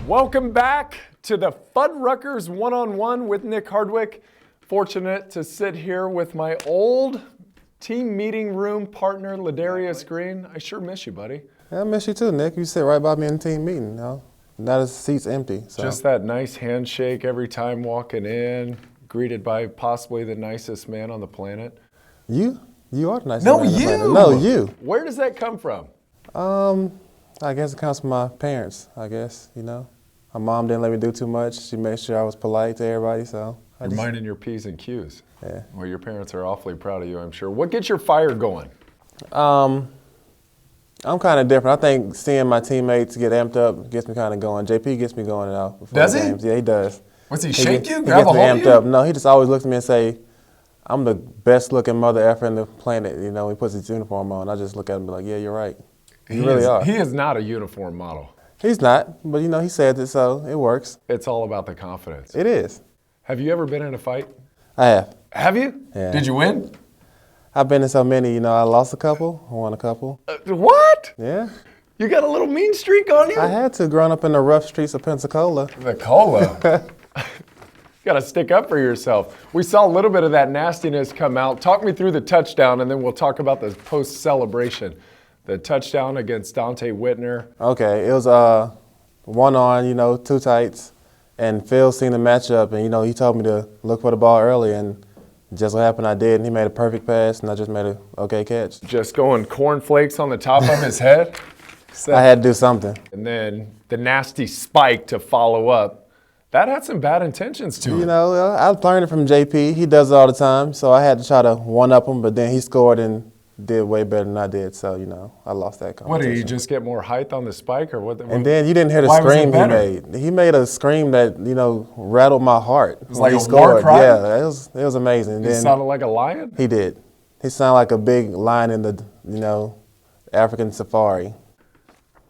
Welcome back to the Fuddruckers One-on-One with Nick Hardwick. Fortunate to sit here with my old team meeting room partner, Ladarius Green. I sure miss you, buddy. Yeah, I miss you too, Nick. You sit right by me in the team meeting. Now the seat's empty. So. Just that nice handshake every time walking in, greeted by possibly the nicest man on the planet. You are the nicest man on the planet. No, you. Where does that come from? I guess it comes from my parents, My mom didn't let me do too much. She made sure I was polite to everybody, so. You're minding your P's and Q's. Yeah. Well, your parents are awfully proud of you, I'm sure. What gets your fire going? I'm kind of different. I think seeing my teammates get amped up gets me kind of going. JP gets me going now. Does he? Games. Yeah, he does. What's he shake you? He Grab gets a me hold of amped you? up. No, he just always looks at me and say, I'm the best looking mother effer in the planet. You know, he puts his uniform on. I just look at him and be like, yeah, you're right. You really are. He is not a uniform model. He's not, but he says it, so it works. It's all about the confidence. It is. Have you ever been in a fight? I have. Have you? Yeah. Did you win? I've been in so many, I lost a couple, I won a couple. What? Yeah. You got a little mean streak on you? I had to, growing up in the rough streets of Pensacola. The cola. You got to stick up for yourself. We saw a little bit of that nastiness come out. Talk me through the touchdown, and then we'll talk about the post-celebration. The touchdown against Dante Whitner. Okay, it was one on, two tights, and Phil seen the matchup, and he told me to look for the ball early, and just what happened, I did, and he made a perfect pass, and I just made an okay catch. Just going cornflakes on the top of his head? I had to do something. And then the nasty spike to follow up. That had some bad intentions to it. I learned it from JP. He does it all the time, so I had to try to one-up him, but then he scored and did way better than I did, so, I lost that competition. What, did he just get more height on the spike, or what? And then you didn't hear the scream he made. He made a scream that, rattled my heart. It was like a war cry? Yeah, it was amazing. He sounded like a lion? He did. He sounded like a big lion in the, African safari.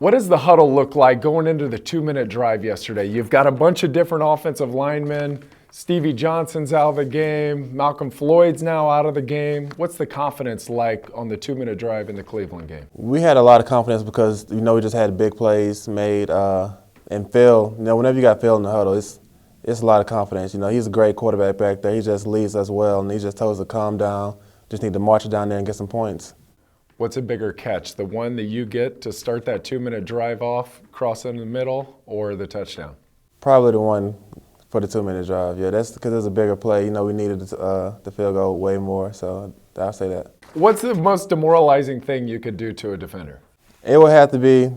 What does the huddle look like going into the 2-minute drive yesterday? You've got a bunch of different offensive linemen. Stevie Johnson's out of the game. Malcolm Floyd's now out of the game. What's the confidence like on the 2-minute drive in the Cleveland game? We had a lot of confidence because, we just had big plays made. And Phil, whenever you got Phil in the huddle, it's a lot of confidence. He's a great quarterback back there. He just leads us well, and he just told us to calm down. Just need to march it down there and get some points. What's a bigger catch, the one that you get to start that 2-minute drive off, cross in the middle, or the touchdown? Probably the one for the 2-minute drive. Yeah, that's because it was a bigger play. We needed the field goal way more, so I'll say that. What's the most demoralizing thing you could do to a defender? It would have to be,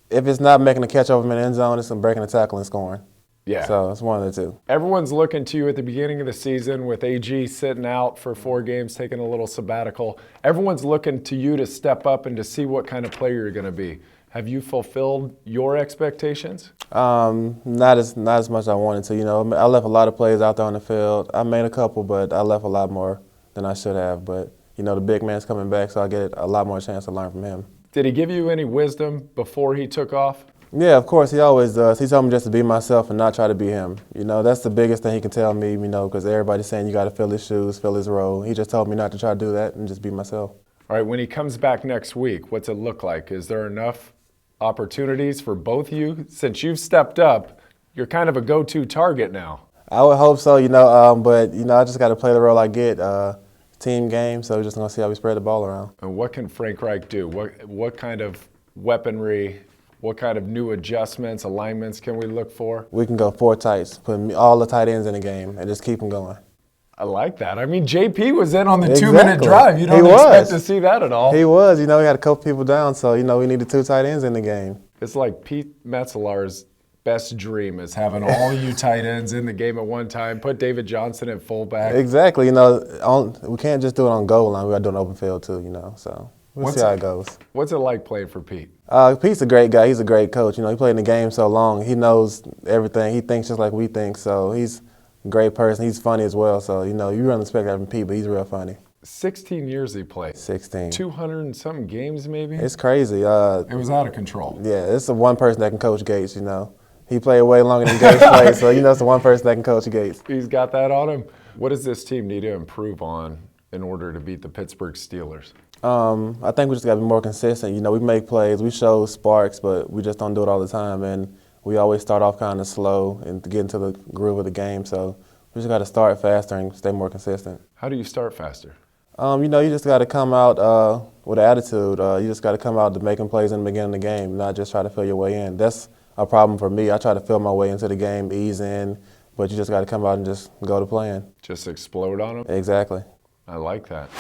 if it's not making a catch over in the end zone, it's breaking a tackle and scoring. Yeah. So it's one of the two. Everyone's looking to you at the beginning of the season with AG sitting out for 4 games, taking a little sabbatical. Everyone's looking to you to step up and to see what kind of player you're going to be. Have you fulfilled your expectations? Not as much as I wanted to. I left a lot of plays out there on the field. I made a couple, but I left a lot more than I should have. But, the big man's coming back, so I get a lot more chance to learn from him. Did he give you any wisdom before he took off? Yeah, of course, he always does. He told me just to be myself and not try to be him. That's the biggest thing he can tell me, because everybody's saying you got to fill his shoes, fill his role. He just told me not to try to do that and just be myself. All right, when he comes back next week, what's it look like? Is there enough opportunities for both of you? Since you've stepped up, you're kind of a go-to target now. I would hope so, but, I just got to play the role I get. Team game, so we're just going to see how we spread the ball around. And what can Frank Reich do? What kind of weaponry, what kind of new adjustments, alignments can we look for? We can go 4 tights, put all the tight ends in the game, and just keep them going. I like that. I mean, JP was in on the 2-minute drive. You don't expect to see that at all. He was. We had a couple people down, so, we needed 2 tight ends in the game. It's like Pete Metzelar's best dream is having all you tight ends in the game at one time, put David Johnson at fullback. Exactly. We can't just do it on goal line. We got to do it on open field, too, so we'll see how it goes. What's it like playing for Pete? Pete's a great guy. He's a great coach. He played in the game so long. He knows everything. He thinks just like we think, so he's a great person. He's funny as well, so, you really expect that from Pete, but he's real funny. 16 years he played. 16. 200 and something games, maybe? It's crazy. It was out of control. Yeah, it's the one person that can coach Gates, He played way longer than Gates played, so it's the one person that can coach Gates. He's got that on him. What does this team need to improve on in order to beat the Pittsburgh Steelers? I think we just got to be more consistent. We make plays, we show sparks, but we just don't do it all the time. And we always start off kind of slow and to get into the groove of the game. So we just got to start faster and stay more consistent. How do you start faster? You just got to come out with attitude. You just got to come out to making plays in the beginning of the game, not just try to fill your way in. That's a problem for me. I try to fill my way into the game, ease in, but you just got to come out and just go to playing. Just explode on them? Exactly. I like that.